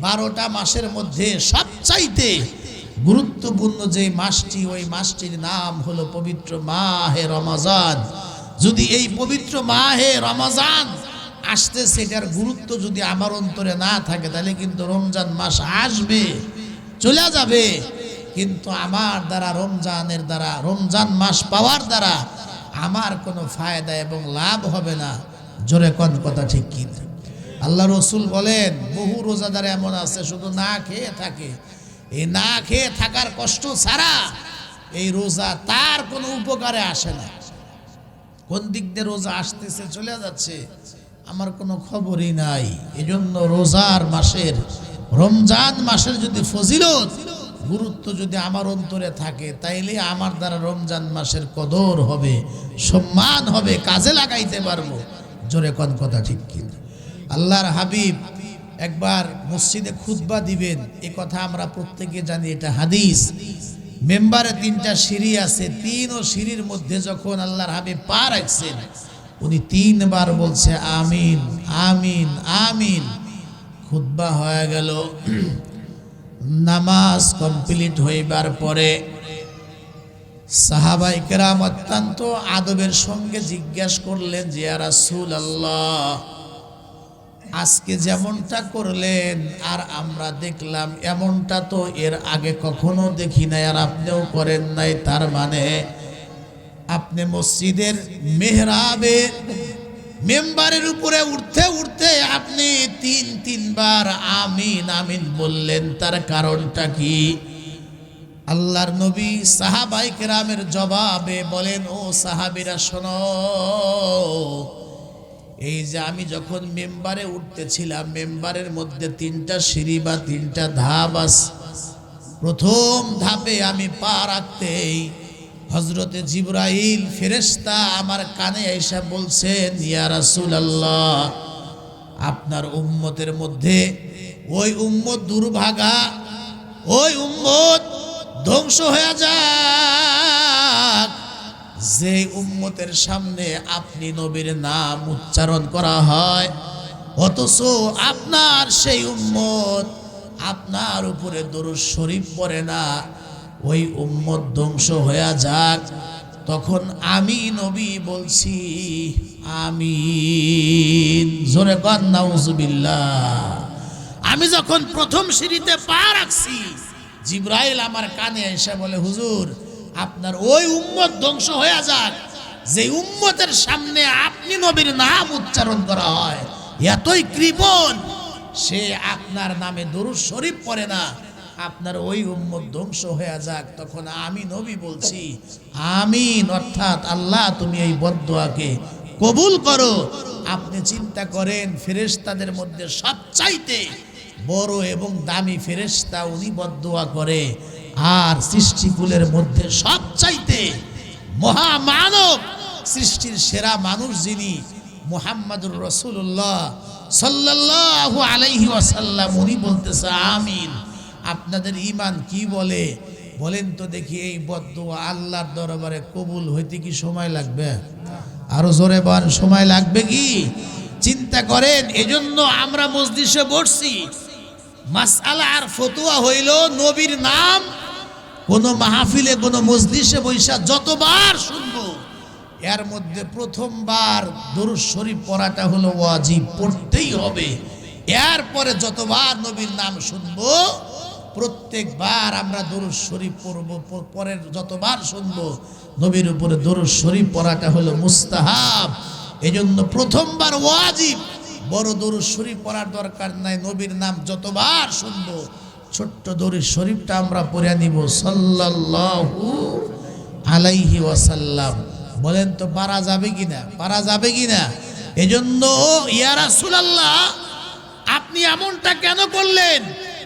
12টা মাসের মধ্যে সবচাইতে গুরুত্বপূর্ণ যে মাসটি, ওই মাসটির নাম হলো পবিত্র মাহে রমজান। যদি এই পবিত্র মাহে রমজান আসতে সেটার গুরুত্ব যদি আমার অন্তরে না থাকে, তাহলে কিন্তু রমজান মাস আসবে, চলে যাবে, কিন্তু আমার দ্বারা রমজান মাস পাওয়ার দ্বারা আমার কোনো ফায়দা এবং লাভ হবে না। জোরে কোন কথা ঠিক কি? আল্লাহ রসুল বলেন, বহু রোজাদার এমন আছে শুধু না খেয়ে থাকে। এই না খেয়ে থাকার কষ্ট ছাড়া এই রোজা তার কোনো উপকারে আসে না। কোন দিক দিয়ে রোজা আসতেছে চলে যাচ্ছে আমার কোনো খবরই নাই। এজন্য রমজান মাসের যদি ফজিলত গুরুত্ব যদি আমার অন্তরে থাকে, তাইলে আমার দ্বারা রমজান মাসের কদর হবে, সম্মান হবে, কাজে লাগাইতে পারবো। জোরে কোন কথা ঠিক কিনা? আল্লাহর হাবিব একবার মসজিদে খুতবা দিবেন, এ কথা আমরা প্রত্যেকে জানি, এটা হাদিস। মেম্বারে 3টা সিঁড়ি আছে, 3 সিঁড়ির মধ্যে যখন আল্লাহর হাবিব পা রাখছেন, উনি 3 বার বলছে আমিন আমিন আমিন। খুতবা হয়ে গেল। নামাজ কমপ্লিট হইবার পরে সাহাবায়ে কেরাম অত্যন্ত আদবের সঙ্গে জিজ্ঞাসা করলেন যে ইয়া রাসূলুল্লাহ, আজকে যেমনটা করলেন আর আমরা দেখলাম এমনটা তো এর আগে কখনো দেখি নাই, আর আপনিও করেন নাই, তার মানে আপনি মসজিদের মেহরাবে মেম্বারের উপরে উঠতে উঠতে আপনি 3 বার আমিন আমিন বললেন, তার কারণটা কি? আল্লাহর নবী সাহাবায়ে কেরামের জবাবে বলেন, ও সাহাবীরা শোনো, এই যে আমি যখন মেম্বারে উঠতেছিলাম, মেম্বারের মধ্যে 3টা সিঁড়ি বা 3টা ধাপ আছে। প্রথম ধাপে আমি পা রাখতেই হযরতে জিবরাইল ফেরেশতা আমার কানে এসে বলছেন, ইয়া রাসূলুল্লাহ, আপনার উম্মতের মধ্যে ওই উম্মত দুর্ভাগা, ওই উম্মত ধ্বংস হয়ে যাক যে উম্মতের সামনে আপনি নবীর নাম উচ্চারণ করা হয়, অথচ আপনার সেই উম্মত আপনার উপরে দরুদ শরীফ পড়ে না, ওই উম্মত ধ্বংস হয়ে যাক। তখন আমি নবী বলছি আমিন। জোরে বল নাউজুবিল্লাহ। আমি যখন প্রথম সিঁড়িতে পা রাখছি, জিবরাইল আমার কানে এসে বলে, হুজুর, আপনার ওই উম্মত ধ্বংস হয়ে যাক যে উম্মতের সামনে আপনি নবীর নাম উচ্চারণ করা হয়, এতই কৃপণ সে আপনার নামে দরুদ শরীফ পড়ে না, আপনার ওই উম্মত ধ্বংস হয়ে যাক। তখন আমি নবী বলছি আমিন, অর্থাৎ আল্লাহ তুমি এই বদদুয়াকে কবুল করো। আপনি চিন্তা করেন, ফেরেশতাদের মধ্যে সবচাইতে বড় এবং দামি ফেরেশতা উনি বদদুয়া করে, আর সৃষ্টিকুলের মধ্যে সবচাইতে মহামানব, সৃষ্টির সেরা মানুষ যিনি মুহাম্মদুর রাসূলুল্লাহ সাল্লাল্লাহু আলাইহি ওয়াসাল্লাম, উনি বলতেছে আমিন। আপনাদের ঈমান কি বলে বলেন তো দেখি? এই বদদুয়া আল্লাহর দরবারে কবুল হইতে কি সময় লাগবে? আরো জোরে বলেন, সময় লাগবে কি? চিন্তা করেন। এজন্য আমরা মজলিসে বসছি, মাসআলা আর ফতোয়া হইল নবীর নাম কোন মাহফিলে কোন মজলিসে বৈশা যতবার শুনবো, এর মধ্যে প্রথমবার দরুদ শরীফ পড়াটা হলো ওয়াজিব, পড়তেই হবে। এরপরে যতবার নবীর নাম শুনবো, প্রত্যেকবার আমরা দরুদ শরীফ পড়বো। পরের যতবার শুনবো, নবীর উপরে দরুদ শরীফ পড়াটা হলো মুস্তাহাব। এজন্য প্রথমবার ওয়াজিব, বড় দরুদ শরীফ পড়ার দরকার নাই। নবীর নাম যতবার শুনবো, ছোট্ট দরুদ শরীফটা আমরা পড়ে নিব, সাল্লাল্লাহু আলাইহি ওয়াসাল্লাম। বলেন তো পারা যাবে কিনা? পারা যাবে কিনা? এজন্য ইয়া রাসূলুল্লাহ, আপনি এমনটা কেন করলেন?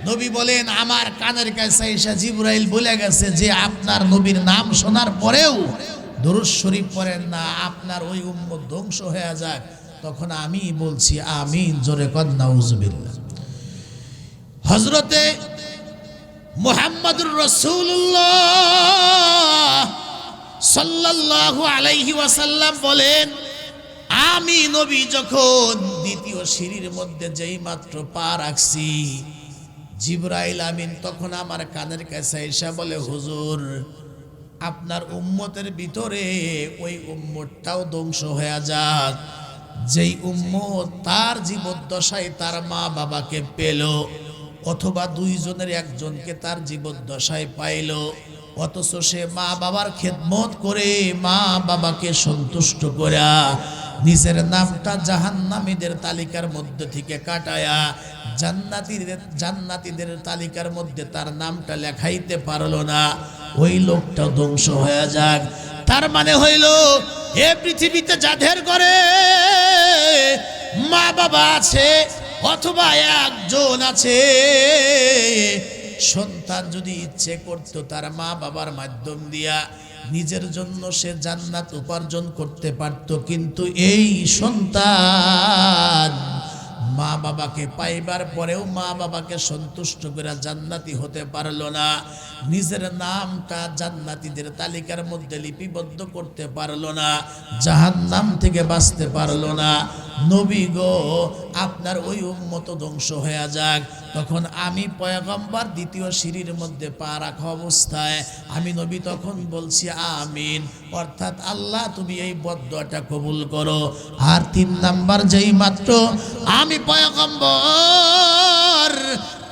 নবী বলেন, আমার কানের কাছে এসে জিবরাইল বলে গেছে যে আপনার নবীর নাম শোনার পরেও দরুদ শরীফ পড়েন না, আপনার ওই উম্মত ধ্বংস হয়ে যাক। তখন আমি বলছি আমিন। জোরে কর নাউজুবিল্লাহ। হযরতে মুহাম্মদুর রাসূলুল্লাহ সাল্লাল্লাহু আলাইহি ওয়াসাল্লাম বলেন, আমি নবী যখন দ্বিতীয় সিঁড়ির মধ্যে যেই মাত্র পা রাখছি, জিবরাইল আমিন তখন আমার কানের কাছে এসে বলে, হুজুর আপনার উম্মতের ভিতরে ওই উম্মতটাও ধ্বংস হয়ে যাক যেই উম্মত তার জীবদ্দশায় তার মা বাবাকে পেল, অথবা দুইজনের একজনকে তার জীবদ্দশায় পাইল, অথচ সে মা বাবার খেদমত করে মা বাবাকে সন্তুষ্ট করা নিজের নামটা জাহান্নামীদের তালিকার মধ্যে থেকে কাটায়া জান্নাতীদের তালিকার মধ্যে তার নামটা লেখাইতে পারলো না, ওই লোকটা ধ্বংস হয়ে যাক। তার মানে হইল এ পৃথিবীতে যাদের করে মা বাবা আছে অথবা একজন আছে, সন্তান যদি ইচ্ছে করতো তার মা বাবার মাধ্যম দিয়া নিজের জন্য সে জান্নাত উপার্জন করতে পারত, কিন্তু এই সন্তান মা বাবাকে পাইবার পরেও মা বাবাকে সন্তুষ্ট করে জান্নাতি হতে পারলো না, নিজের নামটা জান্নাতীদের তালিকার মধ্যে লিপিবদ্ধ করতে পারলো না, জাহান্নাম থেকে বাঁচতে পারলো না। নবী গো আপনার ওই উম্মত ধ্বংস হয়ে যাক। তখন আমি পয়গম্বর দ্বিতীয় সিঁড়ির মধ্যে পা রাখা অবস্থায় আমি নবী তখন বলছি আমিন, অর্থাৎ আল্লাহ তুমি এই বদদুয়াটা কবুল করো। আর 3 নাম্বার যেই মাত্র আমি পয়গম্বর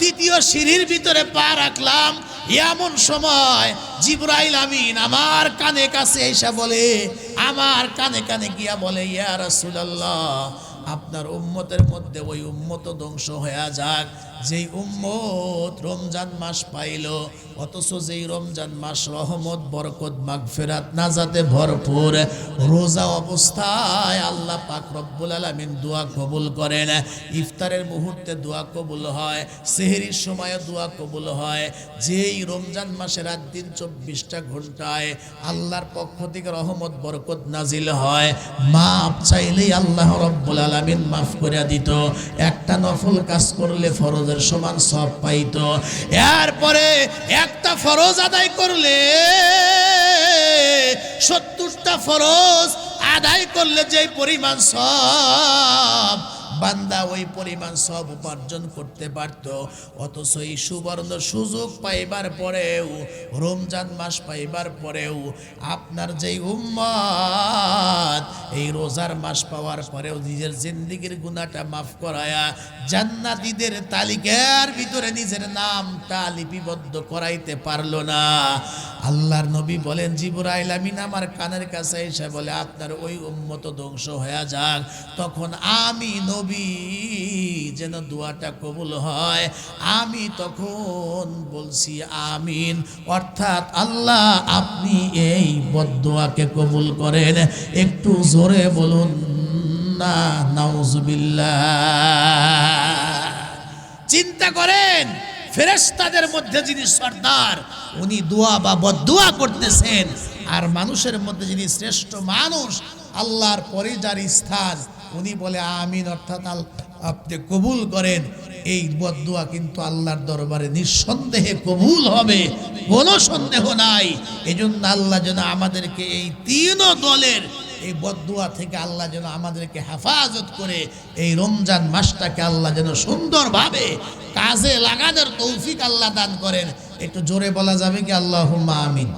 তৃতীয় সিঁড়ির ভিতরে পা রাখলাম, এমন সময় জিবরাইল আমিন আমার কানে কাছে এসে বলে, আমার কানে কানে গিয়া বলে, ইয়া রাসূলুল্লাহ আপনার উম্মতের মধ্যে ওই উম্মত ধ্বংস হয়ে যাক যেই উম্মত রমজান মাস পাইল, অথচ যেই রমজান মাস রহমত বরকত মাগফিরাত নাজাতে ভরপুর, রোজা অবস্থায় আল্লাহ পাক রব্বুল আলামিন দোয়া কবুল করেন, ইফতারের মুহূর্তে দোয়া কবুল হয়, সেহরির সময় দোয়া কবুল হয়, যেই রমজান মাসে রাত দিন 24টা ঘন্টায় আল্লাহর পক্ষ থেকে রহমত বরকত নাজিল হয়, মাপ চাইলেই আল্লাহ রব্বুল আলামিন মাফ করে দিত, একটা নফল কাজ করলে ফরজের সমান সওয়াব পাইত, এরপরে একটা ফরজ আদায় করলে 70টা ফরজ আদায় করলে যে পরিমাণ সওয়াব বান্দা ওই পরিমাণ সব উপার্জন করতে পারত, অথচ এই সুবর্ণ সুযোগ পাইবার পরেও রমজান মাস পাইবার পরেও আপনার যেই উম্মত এই রোজার মাস পাওয়ার পরেও নিজের জিন্দেগির গুনাহটা মাফ করায়া জান্নাতীদের তালিকার ভিতরে নিজের নামটা লিপিবদ্ধ করাইতে পারলো না। আল্লাহর নবী বলেন, জিবরাইল আমিন আমার কানের কাছে এসে বলে আপনার ওই উম্মত ধ্বংস হয়ে যাক। তখন আমি নবী যেন দোয়াটা কবুল হয়, আমি তখন বলছি আমিন, অর্থাৎ আল্লাহ আপনি এই বদদুয়াকে কবুল করেন। একটু জোরে বলুন না নাউজুবিল্লাহ। চিন্তা করেন ফেরেশতাদের মধ্যে যিনি সর্দার উনি দোয়া বা বদদুয়া করতেছেন, আর মানুষের মধ্যে যিনি শ্রেষ্ঠ মানুষ আল্লাহর পরে যার স্থান উনি বলে আমিন, অর্থাৎ আপনি কবুল করেন। এই বদদুয়া কিন্তু আল্লাহর দরবারে নিঃসন্দেহে কবুল হবে, কোনো সন্দেহ নাই। এজন্য আল্লাহ যেন আমাদেরকে এই 3 দলের এই বদদুয়া থেকে আল্লাহ যেন আমাদেরকে হেফাজত করে এই রমজান মাসটাকে আল্লাহ যেন সুন্দরভাবে কাজে লাগানোর তৌফিক আল্লাহ দান করেন। একটু জোরে বলা যাবে কি আল্লাহুম্মা আমিন।